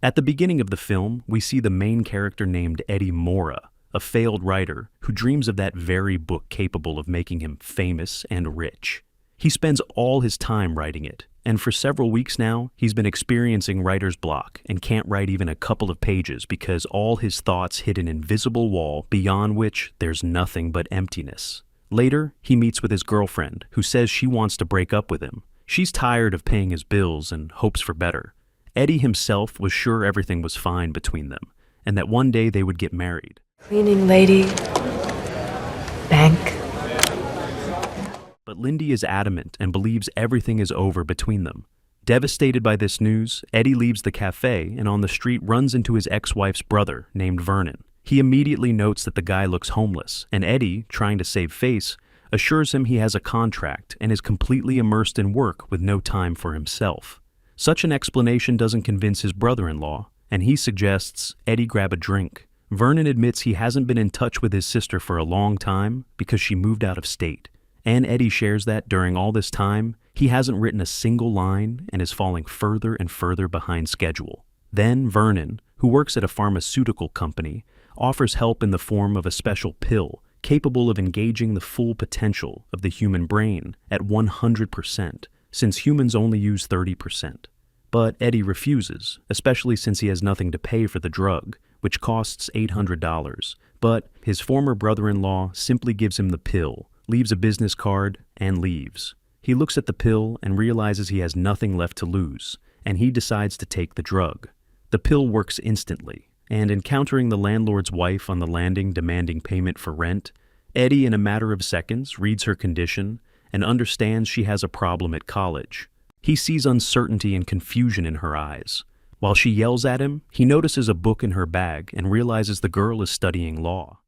At the beginning of the film, we see the main character named Edward Morra, a failed writer who dreams of that very book capable of making him famous and rich. He spends all his time writing it, and for several weeks now, he's been experiencing writer's block and can't write even a couple of pages because all his thoughts hit an invisible wall beyond which there's nothing but emptiness. Later, he meets with his girlfriend, who says she wants to break up with him. She's tired of paying his bills and hopes for better. Eddie himself was sure everything was fine between them, and that one day they would get married. Cleaning lady, bank. But Lindy is adamant and believes everything is over between them. Devastated by this news, Eddie leaves the cafe and on the street runs into his ex-wife's brother named Vernon. He immediately notes that the guy looks homeless, and Eddie, trying to save face, assures him he has a contract and is completely immersed in work with no time for himself. Such an explanation doesn't convince his brother-in-law, and he suggests Eddie grab a drink. Vernon admits he hasn't been in touch with his sister for a long time because she moved out of state. And Eddie shares that during all this time, he hasn't written a single line and is falling further and further behind schedule. Then Vernon, who works at a pharmaceutical company, offers help in the form of a special pill capable of engaging the full potential of the human brain at 100%, since humans only use 30%. But Eddie refuses, especially since he has nothing to pay for the drug, which costs $800. But his former brother-in-law simply gives him the pill, leaves a business card, and leaves. He looks at the pill and realizes he has nothing left to lose, and he decides to take the drug. The pill works instantly, and encountering the landlord's wife on the landing demanding payment for rent, Eddie in a matter of seconds reads her condition and understands she has a problem at college. He sees uncertainty and confusion in her eyes. While she yells at him, he notices a book in her bag and realizes the girl is studying law.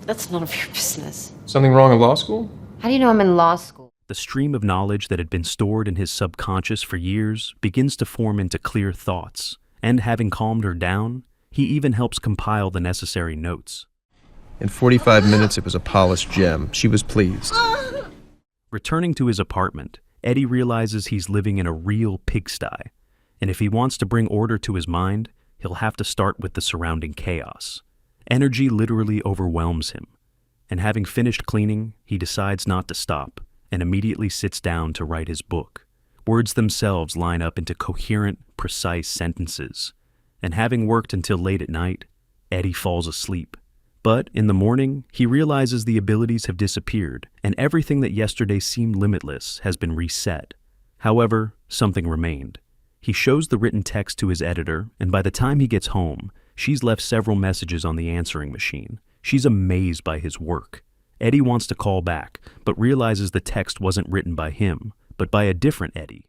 That's none of your business. Something wrong in law school? How do you know I'm in law school? The stream of knowledge that had been stored in his subconscious for years begins to form into clear thoughts, and having calmed her down, he even helps compile the necessary notes. In 45 minutes, it was a polished gem. She was pleased. Returning to his apartment, Eddie realizes he's living in a real pigsty, and if he wants to bring order to his mind, he'll have to start with the surrounding chaos. Energy literally overwhelms him, and having finished cleaning, he decides not to stop and immediately sits down to write his book. Words themselves line up into coherent, precise sentences, and having worked until late at night, Eddie falls asleep. But in the morning, he realizes the abilities have disappeared, and everything that yesterday seemed limitless has been reset. However, something remained. He shows the written text to his editor, and by the time he gets home, she's left several messages on the answering machine. She's amazed by his work. Eddie wants to call back, but realizes the text wasn't written by him, but by a different Eddie.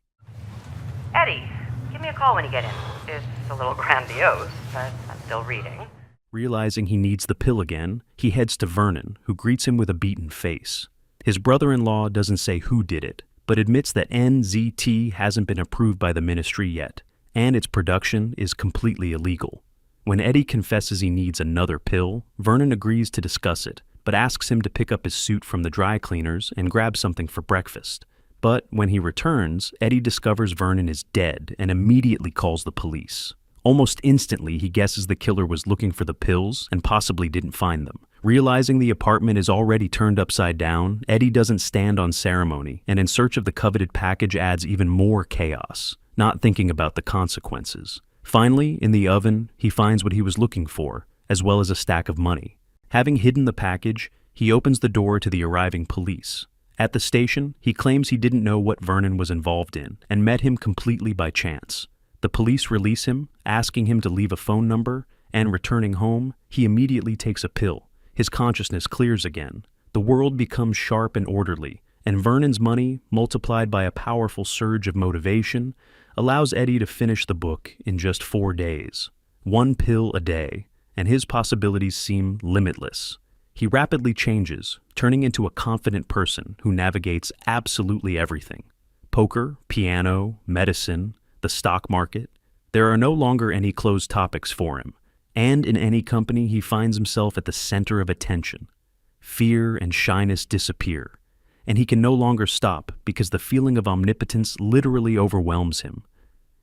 Eddie, give me a call when you get in. It's a little grandiose, but I'm still reading. Realizing he needs the pill again, he heads to Vernon, who greets him with a beaten face. His brother-in-law doesn't say who did it, but admits that NZT hasn't been approved by the ministry yet, and its production is completely illegal. When Eddie confesses he needs another pill, Vernon agrees to discuss it, but asks him to pick up his suit from the dry cleaners and grab something for breakfast. But when he returns, Eddie discovers Vernon is dead and immediately calls the police. Almost instantly, he guesses the killer was looking for the pills and possibly didn't find them. Realizing the apartment is already turned upside down, Eddie doesn't stand on ceremony, and in search of the coveted package adds even more chaos, not thinking about the consequences. Finally, in the oven, he finds what he was looking for, as well as a stack of money. Having hidden the package, he opens the door to the arriving police. At the station, he claims he didn't know what Vernon was involved in and met him completely by chance. The police release him, asking him to leave a phone number, and returning home, he immediately takes a pill. His consciousness clears again. The world becomes sharp and orderly, and Vernon's money, multiplied by a powerful surge of motivation, allows Eddie to finish the book in just 4 days. 1 pill a day, and his possibilities seem limitless. He rapidly changes, turning into a confident person who navigates absolutely everything. Poker, piano, medicine, the stock market. There are no longer any closed topics for him, and in any company he finds himself at the center of attention. Fear and shyness disappear, and he can no longer stop because the feeling of omnipotence literally overwhelms him.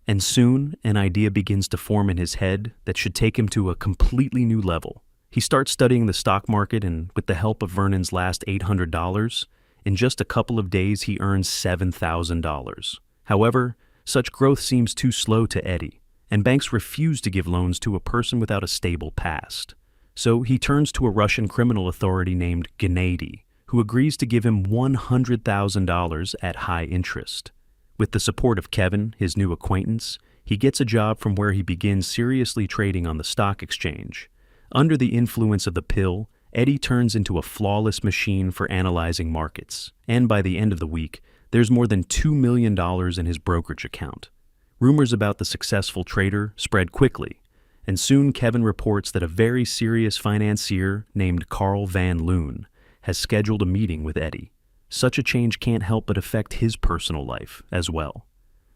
And soon, an idea begins to form in his head that should take him to a completely new level. He starts studying the stock market, and with the help of Vernon's last $800, in just a couple of days he earns $7,000. However, such growth seems too slow to Eddie, and banks refuse to give loans to a person without a stable past. So he turns to a Russian criminal authority named Gennady, who agrees to give him $100,000 at high interest. With the support of Kevin, his new acquaintance, he gets a job from where he begins seriously trading on the stock exchange. Under the influence of the pill, Eddie turns into a flawless machine for analyzing markets, and by the end of the week, there's more than $2 million in his brokerage account. Rumors about the successful trader spread quickly, and soon Kevin reports that a very serious financier named Carl Van Loon has scheduled a meeting with Eddie. Such a change can't help but affect his personal life as well.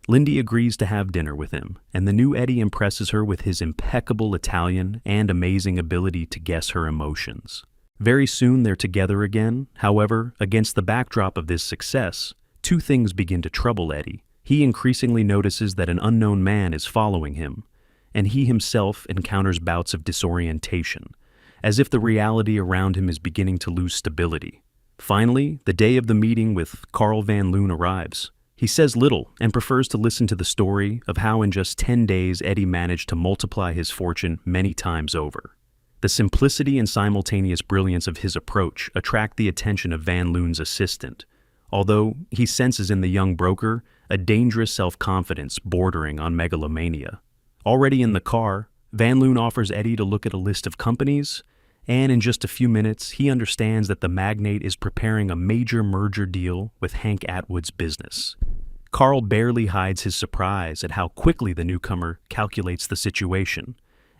Lindy agrees to have dinner with him, and the new Eddie impresses her with his impeccable Italian and amazing ability to guess her emotions. Very soon they're together again. However, against the backdrop of this success, two things begin to trouble Eddie. He increasingly notices that an unknown man is following him, and he himself encounters bouts of disorientation, as if the reality around him is beginning to lose stability. Finally, the day of the meeting with Carl Van Loon arrives. He says little and prefers to listen to the story of how in just 10 days Eddie managed to multiply his fortune many times over. The simplicity and simultaneous brilliance of his approach attract the attention of Van Loon's assistant, although he senses in the young broker a dangerous self-confidence bordering on megalomania. Already in the car, Van Loon offers Eddie to look at a list of companies, and in just a few minutes, he understands that the magnate is preparing a major merger deal with Hank Atwood's business. Carl barely hides his surprise at how quickly the newcomer calculates the situation,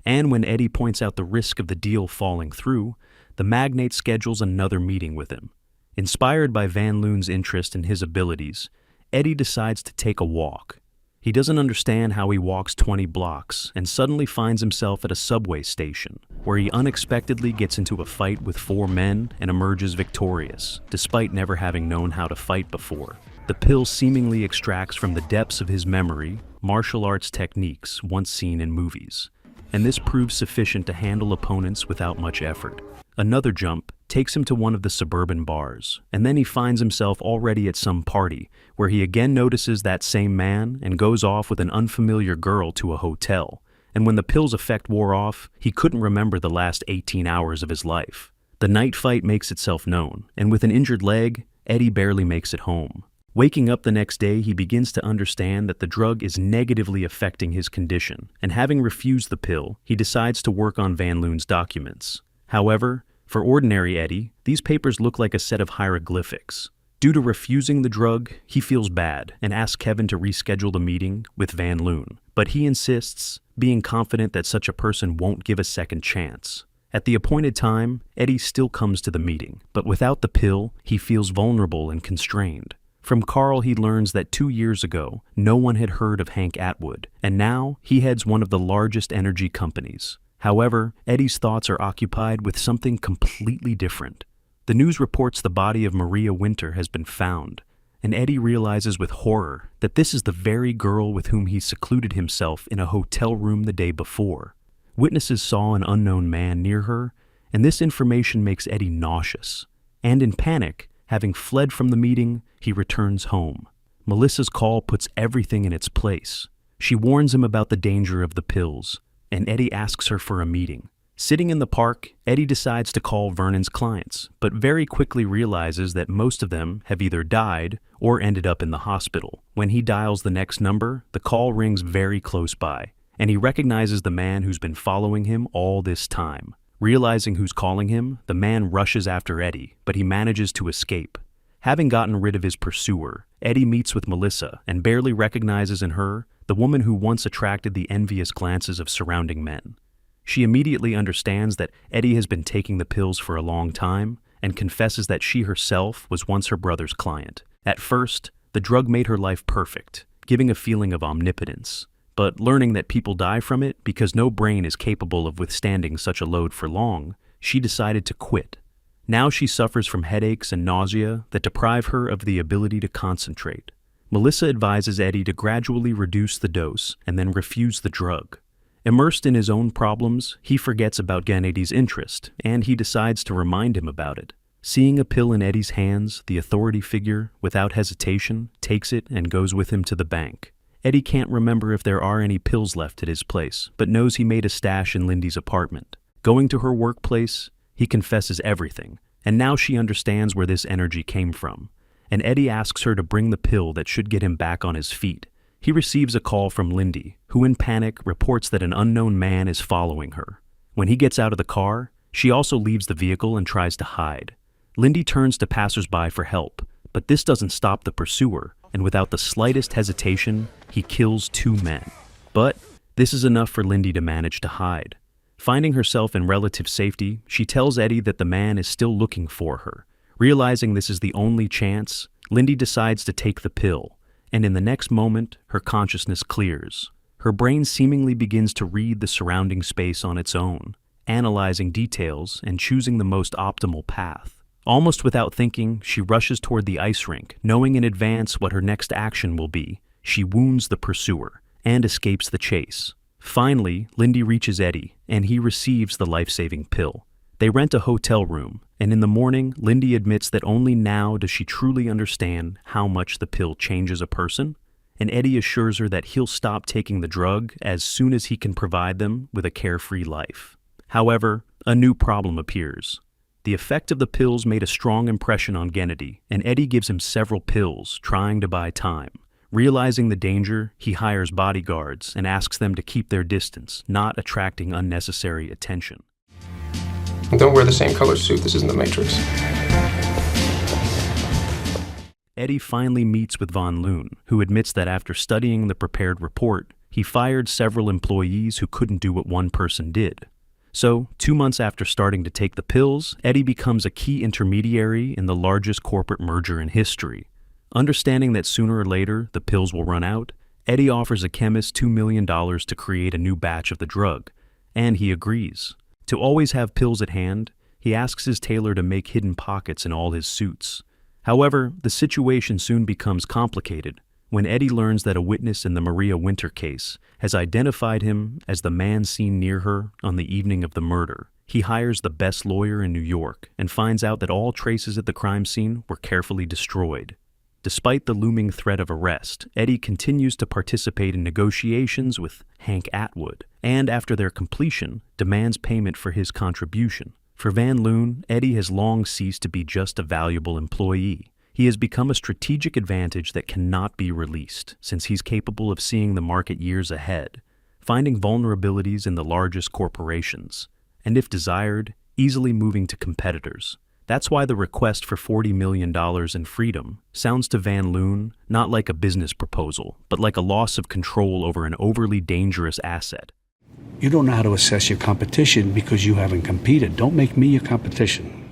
and when Eddie points out the risk of the deal falling through, the magnate schedules another meeting with him. Inspired by Van Loon's interest in his abilities, Eddie decides to take a walk. He doesn't understand how he walks 20 blocks and suddenly finds himself at a subway station, where he unexpectedly gets into a fight with 4 men and emerges victorious, despite never having known how to fight before. The pill seemingly extracts from the depths of his memory martial arts techniques once seen in movies, and this proves sufficient to handle opponents without much effort. Another jump takes him to one of the suburban bars, and then he finds himself already at some party, where he again notices that same man and goes off with an unfamiliar girl to a hotel. And when the pill's effect wore off, he couldn't remember the last 18 hours of his life. The night fight makes itself known, and with an injured leg, Eddie barely makes it home. Waking up the next day, he begins to understand that the drug is negatively affecting his condition, and having refused the pill, he decides to work on Van Loon's documents. However, for ordinary Eddie, these papers look like a set of hieroglyphics. Due to refusing the drug, he feels bad and asks Kevin to reschedule the meeting with Van Loon, but he insists, being confident that such a person won't give a second chance. At the appointed time, Eddie still comes to the meeting, but without the pill, he feels vulnerable and constrained. From Carl, he learns that 2 years ago, no one had heard of Hank Atwood, and now he heads one of the largest energy companies. However, Eddie's thoughts are occupied with something completely different. The news reports the body of Maria Winter has been found, and Eddie realizes with horror that this is the very girl with whom he secluded himself in a hotel room the day before. Witnesses saw an unknown man near her, and this information makes Eddie nauseous. And in panic, having fled from the meeting, he returns home. Melissa's call puts everything in its place. She warns him about the danger of the pills, and Eddie asks her for a meeting. Sitting in the park, Eddie decides to call Vernon's clients, but very quickly realizes that most of them have either died or ended up in the hospital. When he dials the next number, the call rings very close by, and he recognizes the man who's been following him all this time. Realizing who's calling him, the man rushes after Eddie, but he manages to escape. Having gotten rid of his pursuer, Eddie meets with Melissa and barely recognizes in her the woman who once attracted the envious glances of surrounding men. She immediately understands that Eddie has been taking the pills for a long time and confesses that she herself was once her brother's client. At first, the drug made her life perfect, giving a feeling of omnipotence. But learning that people die from it because no brain is capable of withstanding such a load for long, she decided to quit. Now she suffers from headaches and nausea that deprive her of the ability to concentrate. Melissa advises Eddie to gradually reduce the dose and then refuse the drug. Immersed in his own problems, he forgets about Gennady's interest, and he decides to remind him about it. Seeing a pill in Eddie's hands, the authority figure, without hesitation, takes it and goes with him to the bank. Eddie can't remember if there are any pills left at his place, but knows he made a stash in Lindy's apartment. Going to her workplace, he confesses everything, and now she understands where this energy came from. And Eddie asks her to bring the pill that should get him back on his feet. He receives a call from Lindy, who in panic reports that an unknown man is following her. When he gets out of the car, she also leaves the vehicle and tries to hide. Lindy turns to passersby for help, but this doesn't stop the pursuer, and without the slightest hesitation, he kills 2 men. But this is enough for Lindy to manage to hide. Finding herself in relative safety, she tells Eddie that the man is still looking for her. Realizing this is the only chance, Lindy decides to take the pill, and in the next moment, her consciousness clears. Her brain seemingly begins to read the surrounding space on its own, analyzing details and choosing the most optimal path. Almost without thinking, she rushes toward the ice rink, knowing in advance what her next action will be. She wounds the pursuer and escapes the chase. Finally, Lindy reaches Eddie, and he receives the life-saving pill. They rent a hotel room, and in the morning, Lindy admits that only now does she truly understand how much the pill changes a person, and Eddie assures her that he'll stop taking the drug as soon as he can provide them with a carefree life. However, a new problem appears. The effect of the pills made a strong impression on Gennady, and Eddie gives him several pills, trying to buy time. Realizing the danger, he hires bodyguards and asks them to keep their distance, not attracting unnecessary attention. Don't wear the same color suit. This isn't the Matrix. Eddie finally meets with Von Loon, who admits that after studying the prepared report, he fired several employees who couldn't do what one person did. So, 2 months after starting to take the pills, Eddie becomes a key intermediary in the largest corporate merger in history. Understanding that sooner or later the pills will run out, Eddie offers a chemist $2 million to create a new batch of the drug, and he agrees. To always have pills at hand, he asks his tailor to make hidden pockets in all his suits. However, the situation soon becomes complicated when Eddie learns that a witness in the Maria Winter case has identified him as the man seen near her on the evening of the murder. He hires the best lawyer in New York and finds out that all traces at the crime scene were carefully destroyed. Despite the looming threat of arrest, Eddie continues to participate in negotiations with Hank Atwood, and after their completion, demands payment for his contribution. For Van Loon, Eddie has long ceased to be just a valuable employee. He has become a strategic advantage that cannot be released, since he's capable of seeing the market years ahead, finding vulnerabilities in the largest corporations, and if desired, easily moving to competitors. That's why the request for $40 million in freedom sounds to Van Loon not like a business proposal, but like a loss of control over an overly dangerous asset. You don't know how to assess your competition because you haven't competed. Don't make me your competition.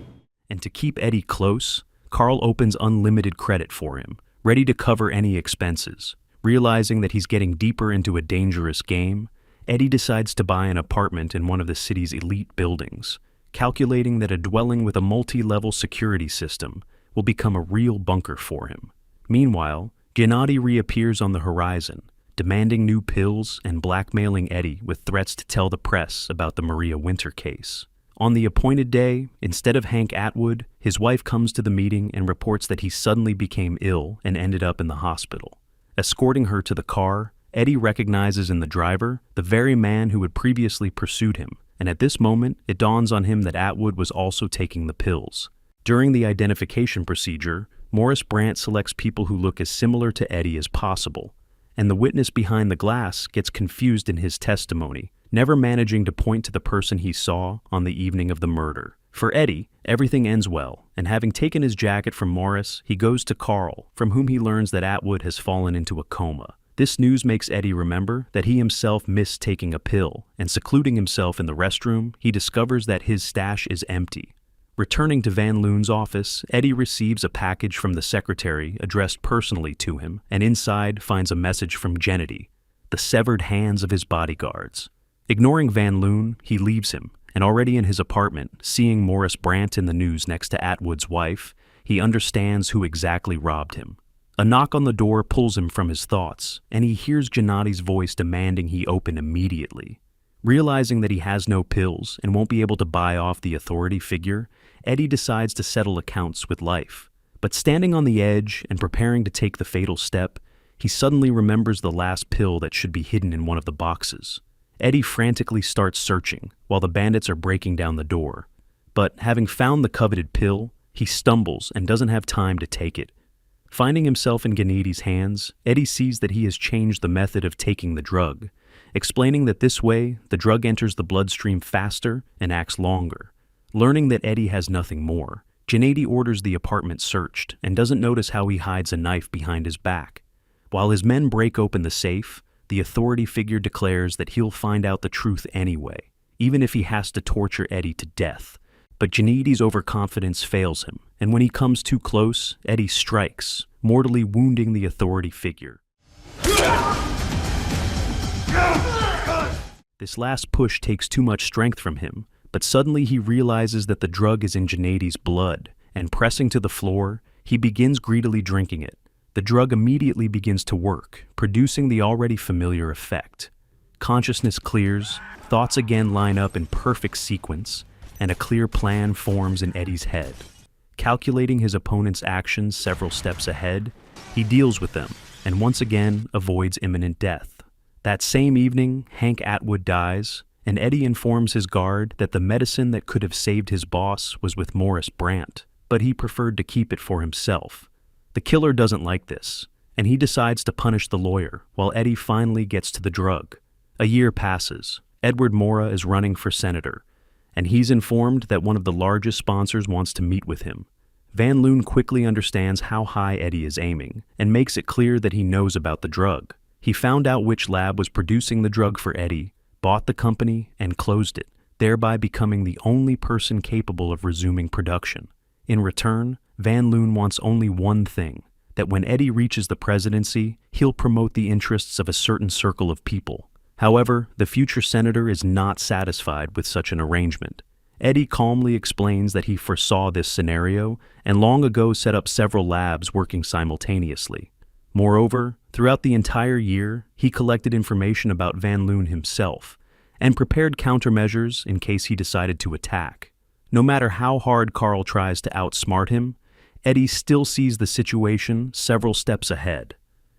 And to keep Eddie close, Carl opens unlimited credit for him, ready to cover any expenses. Realizing that he's getting deeper into a dangerous game, Eddie decides to buy an apartment in one of the city's elite buildings, calculating that a dwelling with a multi-level security system will become a real bunker for him. Meanwhile, Gennady reappears on the horizon, demanding new pills and blackmailing Eddie with threats to tell the press about the Maria Winter case. On the appointed day, instead of Hank Atwood, his wife comes to the meeting and reports that he suddenly became ill and ended up in the hospital. Escorting her to the car, Eddie recognizes in the driver the very man who had previously pursued him, and at this moment, it dawns on him that Atwood was also taking the pills. During the identification procedure, Morris Brandt selects people who look as similar to Eddie as possible, and the witness behind the glass gets confused in his testimony, never managing to point to the person he saw on the evening of the murder. For Eddie, everything ends well, and having taken his jacket from Morris, he goes to Carl, from whom he learns that Atwood has fallen into a coma. This news makes Eddie remember that he himself missed taking a pill, and secluding himself in the restroom, he discovers that his stash is empty. Returning to Van Loon's office, Eddie receives a package from the secretary addressed personally to him, and inside finds a message from Gennady, the severed hands of his bodyguards. Ignoring Van Loon, he leaves him, and already in his apartment, seeing Morris Brandt in the news next to Atwood's wife, he understands who exactly robbed him. A knock on the door pulls him from his thoughts, and he hears Gennadi's voice demanding he open immediately. Realizing that he has no pills and won't be able to buy off the authority figure, Eddie decides to settle accounts with life. But standing on the edge and preparing to take the fatal step, he suddenly remembers the last pill that should be hidden in one of the boxes. Eddie frantically starts searching while the bandits are breaking down the door. But having found the coveted pill, he stumbles and doesn't have time to take it. Finding himself in Gennadi's hands, Eddie sees that he has changed the method of taking the drug, explaining that this way, the drug enters the bloodstream faster and acts longer. Learning that Eddie has nothing more, Gennadi orders the apartment searched and doesn't notice how he hides a knife behind his back. While his men break open the safe, the authority figure declares that he'll find out the truth anyway, even if he has to torture Eddie to death. But Gennadi's overconfidence fails him, and when he comes too close, Eddie strikes, mortally wounding the authority figure. This last push takes too much strength from him, but suddenly he realizes that the drug is in Gennadi's blood, and pressing to the floor, he begins greedily drinking it. The drug immediately begins to work, producing the already familiar effect. Consciousness clears, thoughts again line up in perfect sequence, and a clear plan forms in Eddie's head. Calculating his opponent's actions several steps ahead, he deals with them, and once again avoids imminent death. That same evening, Hank Atwood dies, and Eddie informs his guard that the medicine that could have saved his boss was with Morris Brandt, but he preferred to keep it for himself. The killer doesn't like this, and he decides to punish the lawyer, while Eddie finally gets to the drug. A year passes. Edward Morra is running for senator, and he's informed that one of the largest sponsors wants to meet with him. Van Loon quickly understands how high Eddie is aiming, and makes it clear that he knows about the drug. He found out which lab was producing the drug for Eddie, bought the company, and closed it, thereby becoming the only person capable of resuming production. In return, Van Loon wants only one thing, that when Eddie reaches the presidency, he'll promote the interests of a certain circle of people. However, the future senator is not satisfied with such an arrangement. Eddie calmly explains that he foresaw this scenario and long ago set up several labs working simultaneously. Moreover, throughout the entire year, he collected information about Van Loon himself and prepared countermeasures in case he decided to attack. No matter how hard Carl tries to outsmart him, Eddie still sees the situation several steps ahead.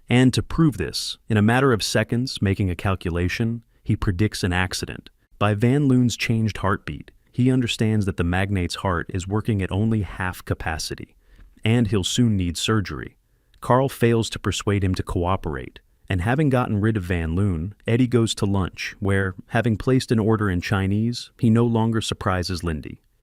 And to prove this, in a matter of seconds, making a calculation, he predicts an accident. By Van Loon's changed heartbeat, he understands that the magnate's heart is working at only half capacity, and he'll soon need surgery. Carl fails to persuade him to cooperate, and having gotten rid of Van Loon, Eddie goes to lunch, where, having placed an order in Chinese, he no longer surprises Lindy.